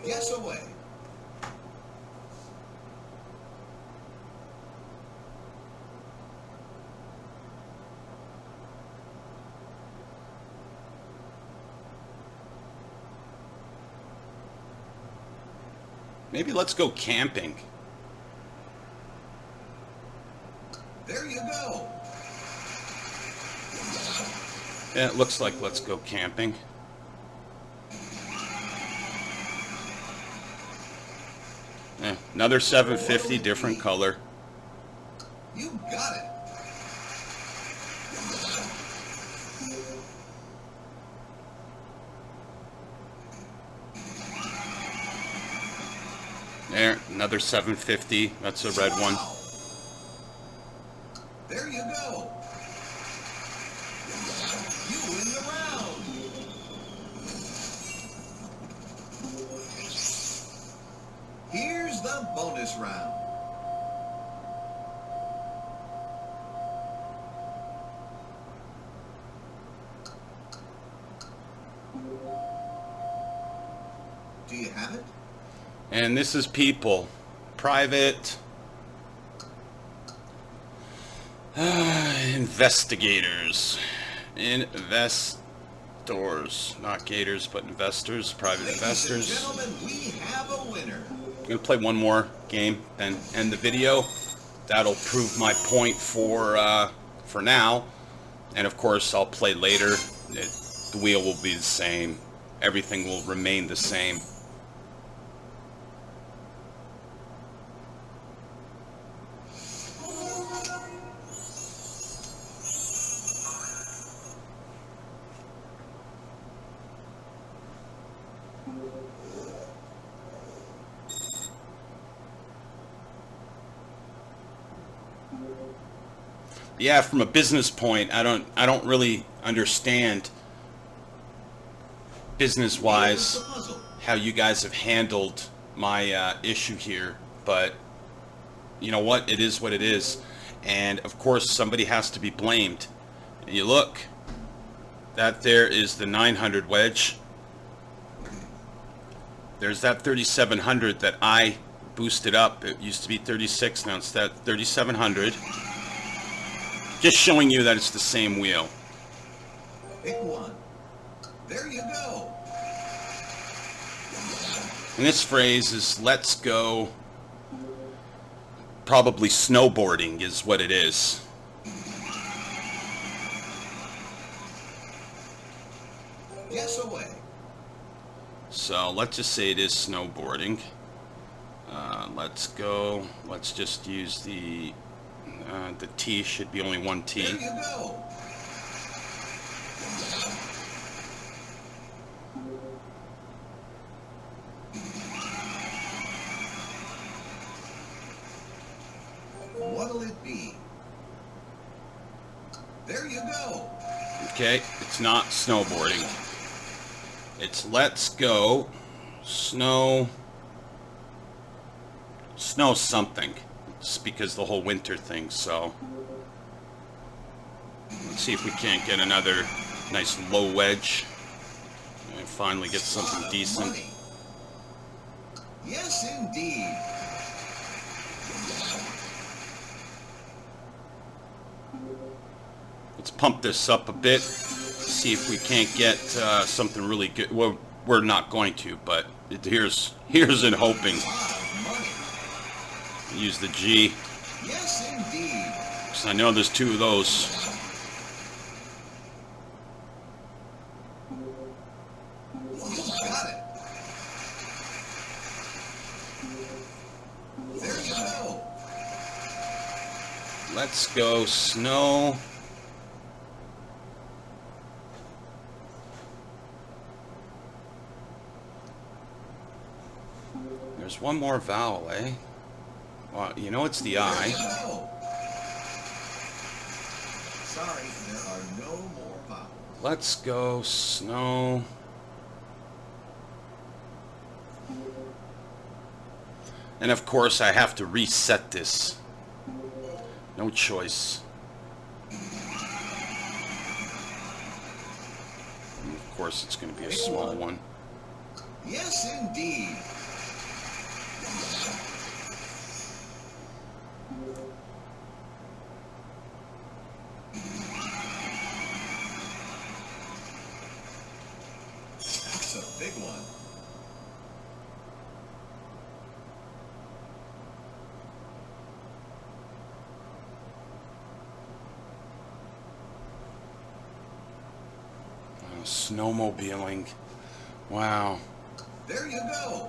Yes, away. Maybe let's go camping. There you go. Yeah, it looks like let's go camping. Another 750, different color. You got it. There, another 750. That's a red one. There you go. You win the round. Here's the bonus round. Do you have it? And this is people. Private. Investigators. Investors. Not gators, but investors. Private investors. Ladies and gentlemen, we have a winner. I'm going to play one more game, then end the video. That'll prove my point for now. And of course, I'll play later. The wheel will be the same. Everything will remain the same. Yeah, from a business point, I don't really understand business-wise how you guys have handled my issue here, but you know what? It is what it is, and of course somebody has to be blamed. And you look, that there is the 900 wedge. There's that 3700 that I boosted up. It used to be 36, now it's that 3700. Just showing you that it's the same wheel. Pick one. There you go. And this phrase is let's go. Probably snowboarding is what it is. Guess away. So let's just say it is snowboarding. Let's go. Let's just use the T should be only one T. There you go. What'll it be? There you go. Okay, it's not snowboarding. It's let's go snow something. It's because the whole winter thing, so let's see if we can't get another nice low wedge and finally get something decent. Money. Yes, indeed. Let's pump this up a bit, see if we can't get something really good. Well, we're not going to, but here's in hoping. Use the G. Yes, indeed. So I know there's two of those. You got it. There you go. Let's go snow. There's one more vowel, eh? Well, you know it's the I. Sorry, there are no more vowels. Let's go snow. And of course I have to reset this. No choice. And of course it's going to be a small one. Yes, indeed. That's a big one. Snowmobiling. Wow. There you go.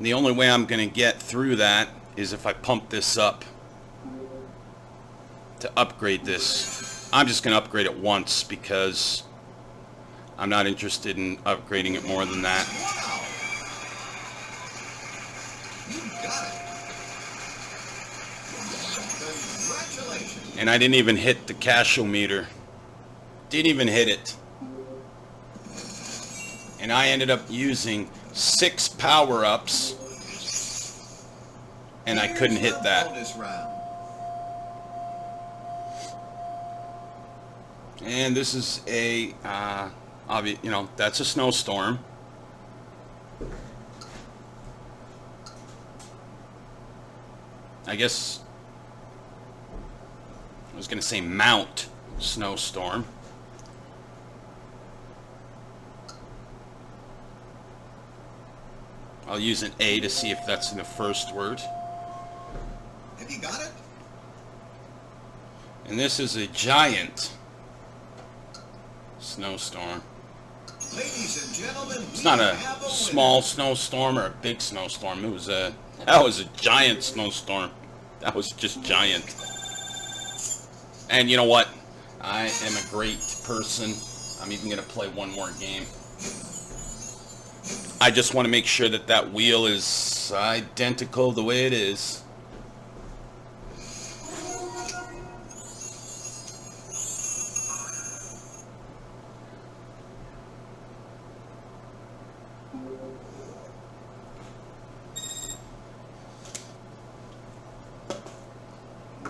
The only way I'm going to get through that is if I pump this up to upgrade this. I'm just going to upgrade it once because I'm not interested in upgrading it more than that. Wow! You got it. Congratulations. And I didn't even hit the cashometer. Didn't even hit it. And I ended up using 6 power-ups. And I couldn't hit that. Bonus round. And this is a, you know, that's a snowstorm. I guess I was going to say Mount Snowstorm. I'll use an A to see if that's in the first word. Have you got it? And this is a giant snowstorm. Ladies and gentlemen, It's not a small snowstorm or a big snowstorm. That was a giant snowstorm. That was just giant. And you know what? I am a great person. I'm even going to play one more game. I just want to make sure that that wheel is identical the way it is.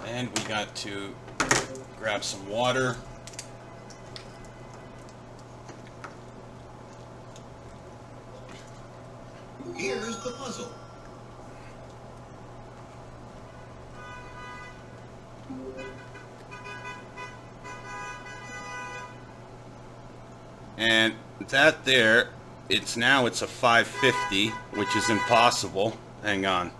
And we got to grab some water. Here's the puzzle. And that there, it's a 550, which is impossible. Hang on.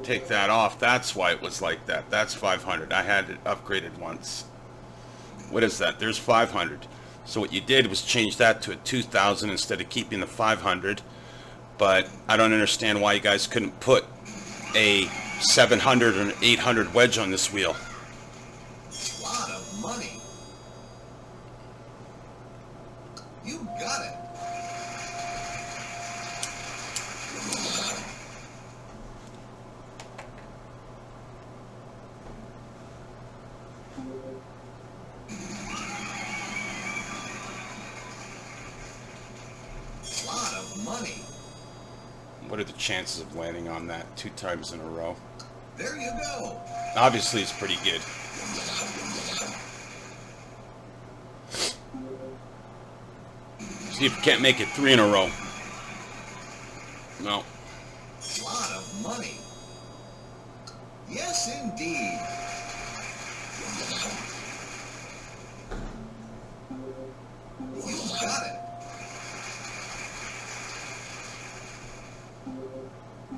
Take that off. That's why it was like that. That's 500. I had it upgraded once. What is that? There's 500. So what you did was change that to a 2000 instead of keeping the 500. But I don't understand why you guys couldn't put a 700 or an 800 wedge on this wheel. A lot of money. You got it. A lot of money. What are the chances of landing on that 2 times in a row? There you go. Obviously, it's pretty good. See if you can't make it 3 in a row. No. A lot of money. Yes, indeed. You got it.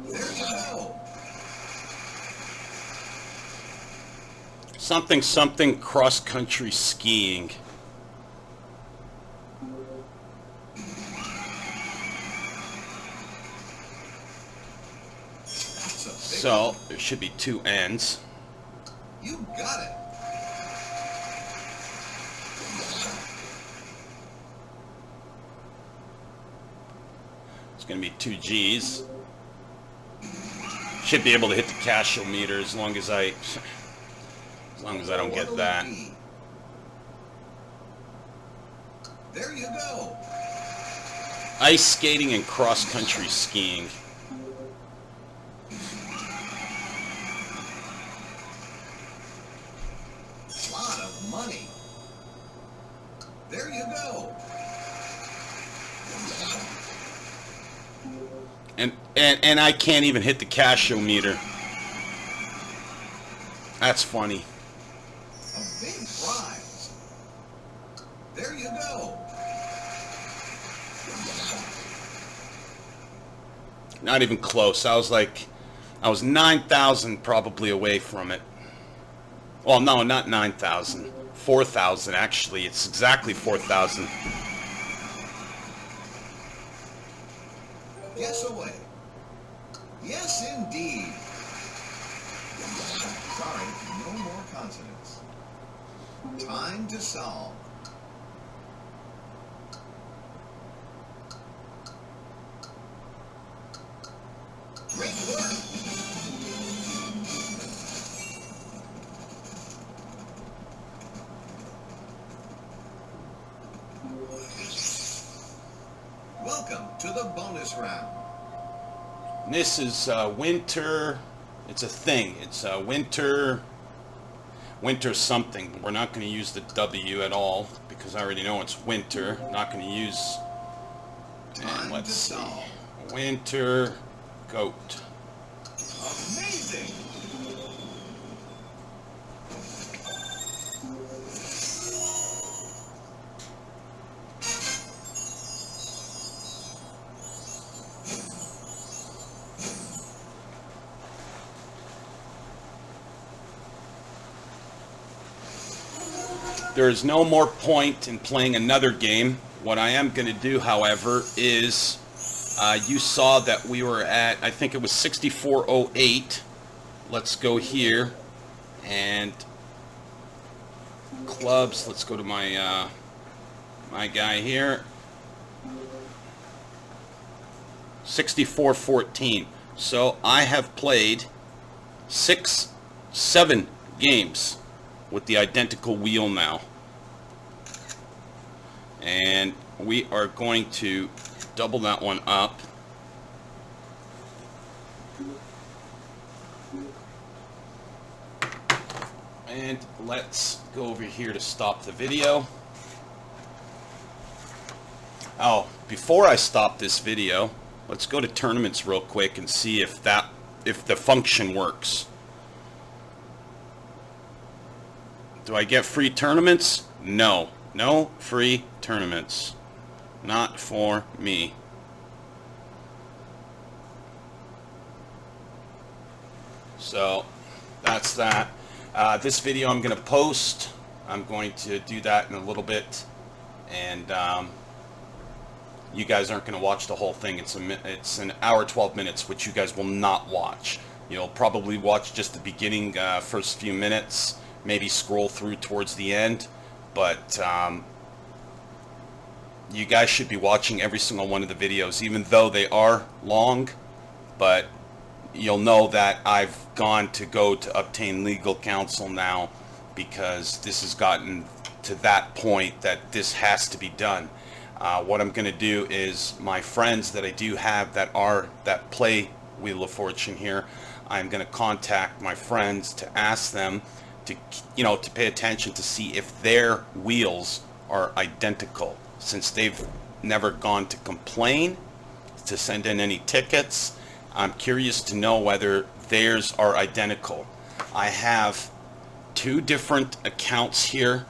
There you go. Something cross-country skiing. That's a big So, one. there should be 2 ends. You got it. It's going to be 2 G's. Should be able to hit the cashometer as long as I don't get What'll that. it be? There you go. Ice skating and cross-country skiing. A lot of money. There you go. And I can't even hit the cashometer. That's funny. A big prize. There you go. Not even close. I was 9,000 probably away from it. Well, no, not 9,000. 4,000 actually. It's exactly 4,000. Guess away. sorry, no more consonants. Time to solve. Great work! Welcome to the bonus round. This is winter. It's a thing. It's winter something. We're not going to use the W at all because I already know it's winter. Not going to use. And let's see. Winter goat. Amazing! There is no more point in playing another game. What I am going to do, however, is you saw that we were at, I think it was 6408. Let's go here and clubs. Let's go to my my guy here. 6414. So I have played 7 games with the identical wheel now, and we are going to double that one up. And let's go over here to stop the video. Oh, before I stop this video, let's go to tournaments real quick and see if the function works. Do I get free tournaments? No. No free tournaments. Not for me. So, that's that. This video I'm going to post. I'm going to do that in a little bit. And you guys aren't going to watch the whole thing. It's an hour 12 minutes, which you guys will not watch. You'll probably watch just the beginning, first few minutes. Maybe scroll through towards the end, but you guys should be watching every single one of the videos, even though they are long. But you'll know that I've gone to obtain legal counsel now, because this has gotten to that point that this has to be done. What I'm going to do is, my friends that I do have that play Wheel of Fortune here, I'm going to contact my friends to ask them to pay attention to see if their wheels are identical, since they've never gone to complain, to send in any tickets. I'm curious to know whether theirs are identical. I have 2 different accounts here,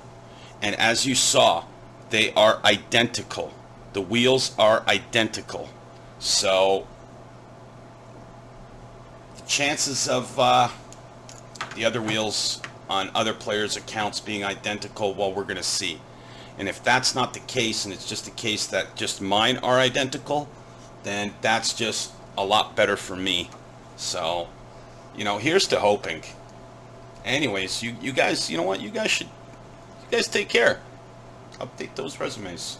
and as you saw, they are identical. The wheels are identical. So the chances of the other wheels on other players' accounts being identical, well, we're going to see. And if that's not the case, and it's just the case that just mine are identical, then that's just a lot better for me. So, here's to hoping. Anyways, you guys, you know what? You guys take care. Update those resumes.